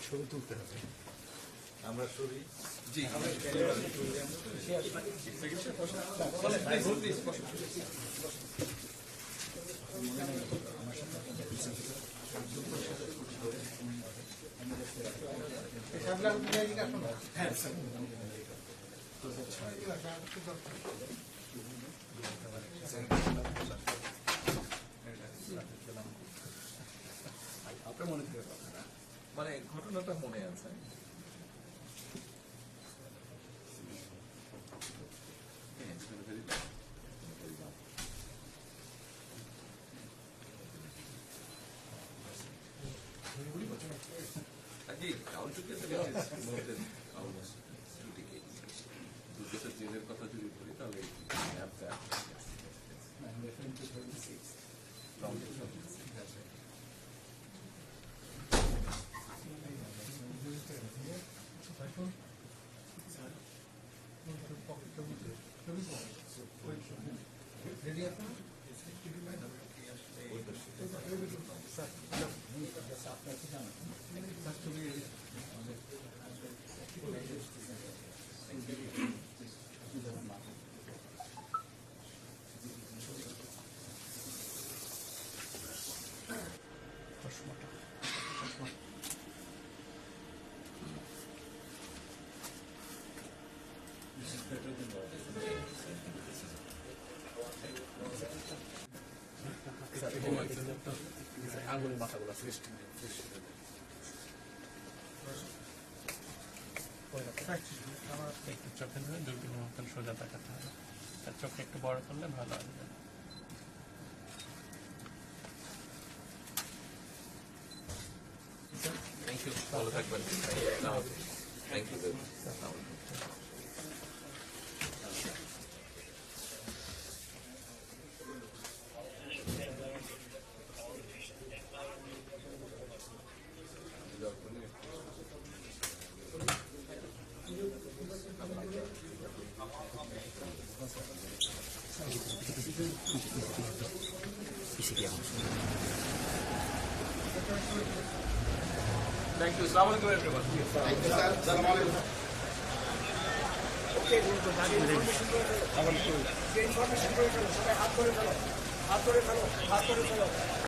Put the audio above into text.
ছবি তুলতে হবে আমরা ছবি জি আপনার মনে থাকে কথাটা মানে ঘটনাটা মনে আছে জেলের কথা যদি বলি তাহলে আঙুল মাথাগুলো সৃষ্টি একটু চোখে ধরে দুর্বীন মতন সোজা তাকাতে হবে তার চোখে একটু বড় করলে ভালো আসবে থ্যাংক ইউ ভালো থাকবেন thank you Thank you. Assalamualaikum everyone. Thank you, sir. Assalamualaikum. Okay, information. Information.